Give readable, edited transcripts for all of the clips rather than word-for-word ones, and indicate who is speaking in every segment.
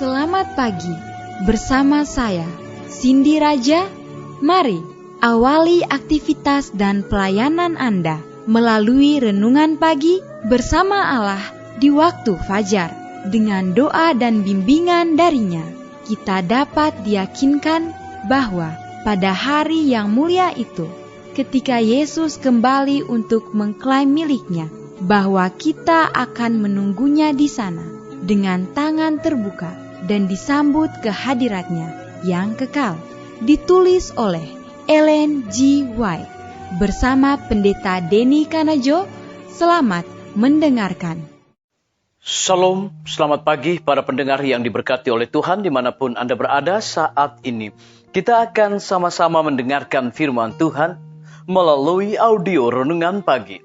Speaker 1: Selamat pagi, bersama saya, Cindy Raja. Mari awali aktivitas dan pelayanan Anda melalui renungan pagi bersama Allah di waktu fajar. Dengan doa dan bimbingan darinya, kita dapat diyakinkan bahwa pada hari yang mulia itu, ketika Yesus kembali untuk mengklaim miliknya, bahwa kita akan menunggunya di sana dengan tangan terbuka dan disambut ke hadiratnya yang kekal. Ditulis oleh Ellen G. White bersama Pendeta Denny Kanajo. Selamat mendengarkan.
Speaker 2: Shalom, selamat pagi para pendengar yang diberkati oleh Tuhan dimanapun Anda berada saat ini. Kita akan sama-sama mendengarkan firman Tuhan melalui audio renungan pagi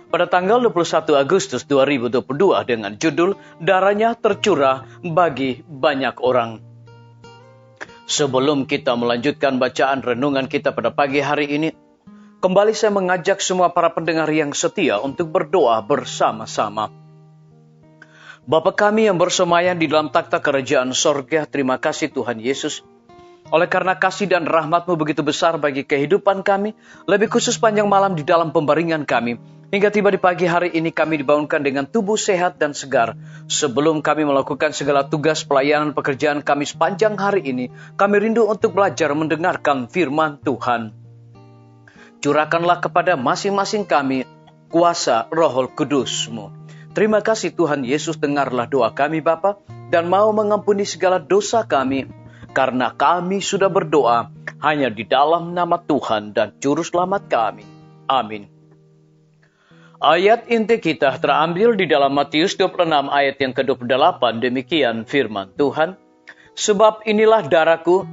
Speaker 2: pada tanggal 21 Agustus 2022 dengan judul Darahnya Tercurah Bagi Banyak Orang. Sebelum kita melanjutkan bacaan renungan kita pada pagi hari ini, kembali saya mengajak semua para pendengar yang setia untuk berdoa bersama-sama. Bapa kami yang bersemayam di dalam takhta kerajaan sorga, terima kasih Tuhan Yesus. Oleh karena kasih dan rahmat-Mu begitu besar bagi kehidupan kami, lebih khusus panjang malam di dalam pembaringan kami, hingga tiba di pagi hari ini kami dibangunkan dengan tubuh sehat dan segar. Sebelum kami melakukan segala tugas pelayanan pekerjaan kami sepanjang hari ini, kami rindu untuk belajar mendengarkan firman Tuhan. Curahkanlah kepada masing-masing kami kuasa Roh Kudus-Mu. Terima kasih Tuhan Yesus, dengarlah doa kami Bapa, dan mau mengampuni segala dosa kami, karena kami sudah berdoa hanya di dalam nama Tuhan dan Juru Selamat kami. Amin. Ayat inti kita terambil di dalam Matius 26 ayat yang ke-28, demikian firman Tuhan. Sebab inilah darahku,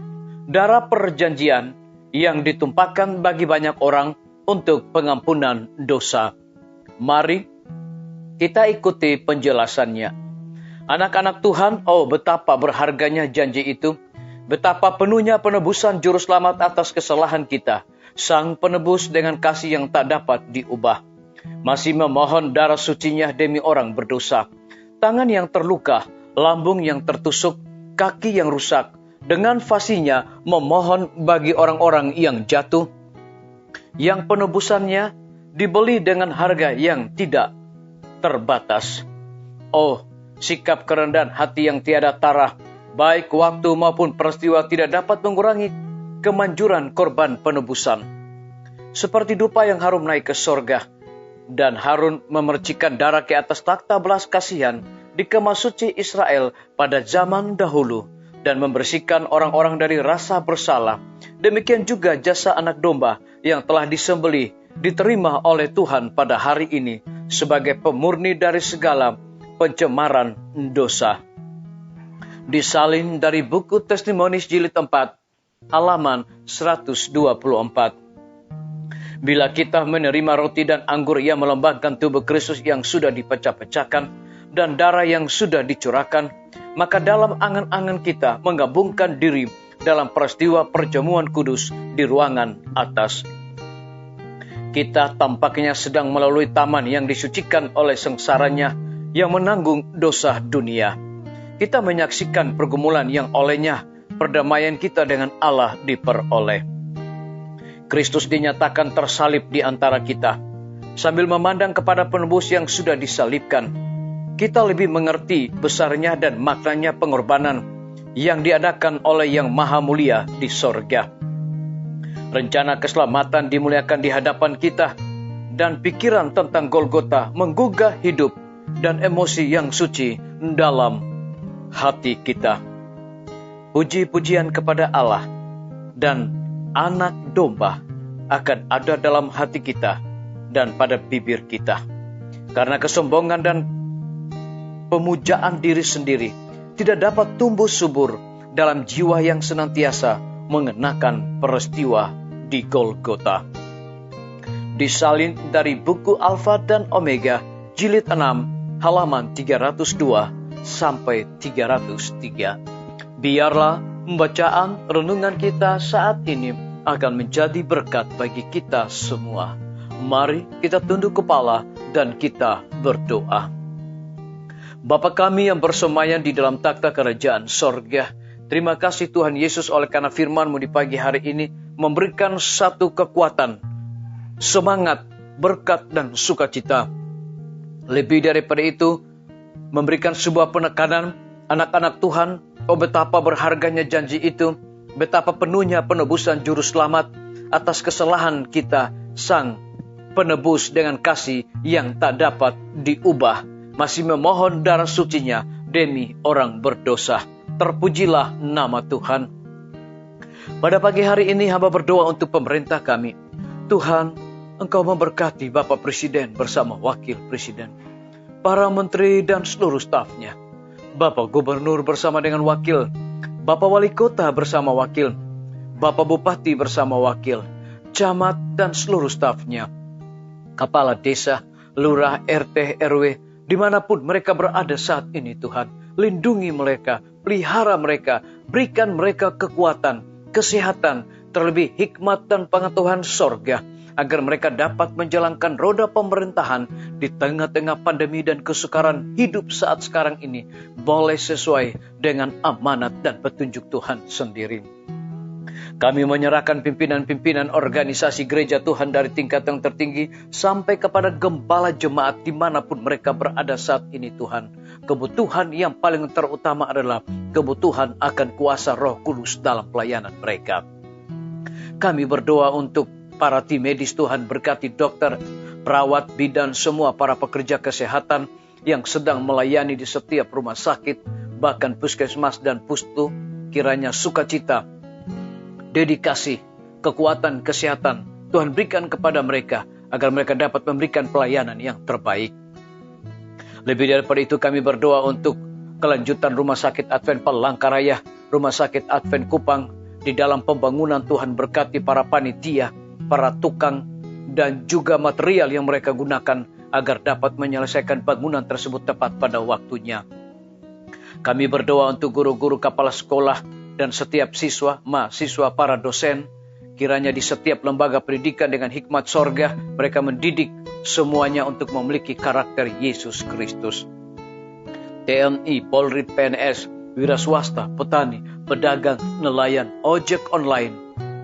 Speaker 2: darah perjanjian yang ditumpahkan bagi banyak orang untuk pengampunan dosa. Mari kita ikuti penjelasannya. Anak-anak Tuhan, oh betapa berharganya janji itu. Betapa penuhnya penebusan Juru Selamat atas kesalahan kita. Sang penebus dengan kasih yang tak dapat diubah. Masih memohon darah sucinya demi orang berdosa. Tangan yang terluka, lambung yang tertusuk, kaki yang rusak. Dengan fasihnya memohon bagi orang-orang yang jatuh. Yang penebusannya dibeli dengan harga yang tidak terbatas. Oh, sikap kerendahan hati yang tiada tarah, baik waktu maupun peristiwa tidak dapat mengurangi kemanjuran korban penebusan. Seperti dupa yang harum naik ke sorga, dan Harun memercikan darah ke atas takhta belas kasihan di kemah suci Israel pada zaman dahulu, dan membersihkan orang-orang dari rasa bersalah. Demikian juga jasa anak domba yang telah disembelih diterima oleh Tuhan pada hari ini sebagai pemurni dari segala pencemaran dosa. Disalin dari buku Testimonies jilid 4, halaman 124. Bila kita menerima roti dan anggur yang melambangkan tubuh Kristus yang sudah dipecah-pecahkan dan darah yang sudah dicurahkan, maka dalam angan-angan kita menggabungkan diri dalam peristiwa perjamuan kudus di ruangan atas. Kita tampaknya sedang melalui taman yang disucikan oleh sengsaranya yang menanggung dosa dunia. Kita menyaksikan pergumulan yang olehnya perdamaian kita dengan Allah diperoleh. Kristus dinyatakan tersalib di antara kita. Sambil memandang kepada penebus yang sudah disalibkan, kita lebih mengerti besarnya dan maknanya pengorbanan yang diadakan oleh Yang Maha Mulia di sorga. Rencana keselamatan dimuliakan di hadapan kita, dan pikiran tentang Golgota menggugah hidup dan emosi yang suci dalam hati kita. Puji-pujian kepada Allah dan Anak Domba akan ada dalam hati kita dan pada bibir kita. Karena kesombongan dan pemujaan diri sendiri tidak dapat tumbuh subur dalam jiwa yang senantiasa mengenakan peristiwa di Golgota. Disalin dari buku Alfa dan Omega, jilid 6, halaman 302 sampai 303. Biarlah pembacaan renungan kita saat ini akan menjadi berkat bagi kita semua. Mari kita tunduk kepala dan kita berdoa. Bapa kami yang bersemayam di dalam takhta kerajaan sorga, terima kasih Tuhan Yesus oleh karena firman-Mu di pagi hari ini memberikan satu kekuatan, semangat, berkat dan sukacita. Lebih daripada itu, memberikan sebuah penekanan anak-anak Tuhan, betapa berharganya janji itu, betapa penuhnya penebusan juru selamat atas kesalahan kita, Sang Penebus dengan kasih yang tak dapat diubah, masih memohon darah sucinya demi orang berdosa. Terpujilah nama Tuhan. Pada pagi hari ini hamba berdoa untuk pemerintah kami. Tuhan, Engkau memberkati Bapak Presiden bersama Wakil Presiden, para menteri dan seluruh stafnya, Bapak Gubernur bersama dengan wakil, Bapak Wali Kota bersama wakil, Bapak Bupati bersama wakil, camat dan seluruh stafnya, kepala desa, lurah, RT, RW, dimanapun mereka berada saat ini Tuhan. Lindungi mereka, pelihara mereka, berikan mereka kekuatan, kesehatan, terlebih hikmat dan pengetahuan sorga, agar mereka dapat menjalankan roda pemerintahan di tengah-tengah pandemi dan kesukaran hidup saat sekarang ini, boleh sesuai dengan amanat dan petunjuk Tuhan sendiri. Kami menyerahkan pimpinan-pimpinan organisasi gereja Tuhan dari tingkat yang tertinggi sampai kepada gembala jemaat dimanapun mereka berada saat ini Tuhan. Kebutuhan yang paling terutama adalah kebutuhan akan kuasa Roh Kudus dalam pelayanan mereka. Kami berdoa untuk para tim medis Tuhan, berkati dokter, perawat, bidan, semua para pekerja kesehatan yang sedang melayani di setiap rumah sakit, bahkan puskesmas dan pustu, kiranya sukacita, dedikasi, kekuatan kesehatan Tuhan berikan kepada mereka, agar mereka dapat memberikan pelayanan yang terbaik. Lebih daripada itu kami berdoa untuk kelanjutan Rumah Sakit Advent Palangkaraya, Rumah Sakit Advent Kupang, di dalam pembangunan Tuhan berkati para panitia, para tukang, dan juga material yang mereka gunakan agar dapat menyelesaikan bangunan tersebut tepat pada waktunya. Kami berdoa untuk guru-guru kepala sekolah dan setiap siswa, mahasiswa, para dosen, kiranya di setiap lembaga pendidikan dengan hikmat sorga, mereka mendidik semuanya untuk memiliki karakter Yesus Kristus. TNI, Polri, PNS, wira swasta, petani, pedagang, nelayan, ojek online,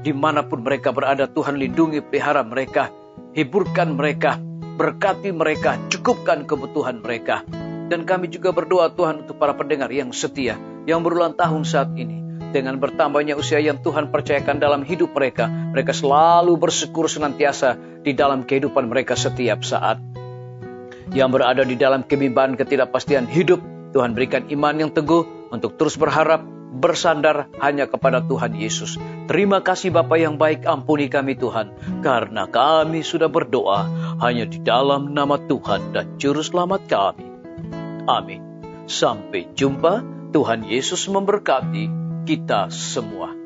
Speaker 2: dimanapun mereka berada, Tuhan lindungi, pelihara mereka, hiburkan mereka, berkati mereka, cukupkan kebutuhan mereka. Dan kami juga berdoa Tuhan untuk para pendengar yang setia, yang berulang tahun saat ini. Dengan bertambahnya usia yang Tuhan percayakan dalam hidup mereka, mereka selalu bersyukur senantiasa di dalam kehidupan mereka setiap saat. Yang berada di dalam kebimbangan ketidakpastian hidup, Tuhan berikan iman yang teguh untuk terus berharap, bersandar hanya kepada Tuhan Yesus. Terima kasih Bapa yang baik, ampuni kami Tuhan, karena kami sudah berdoa hanya di dalam nama Tuhan dan Juru Selamat kami. Amin. Sampai jumpa, Tuhan Yesus memberkati kita semua.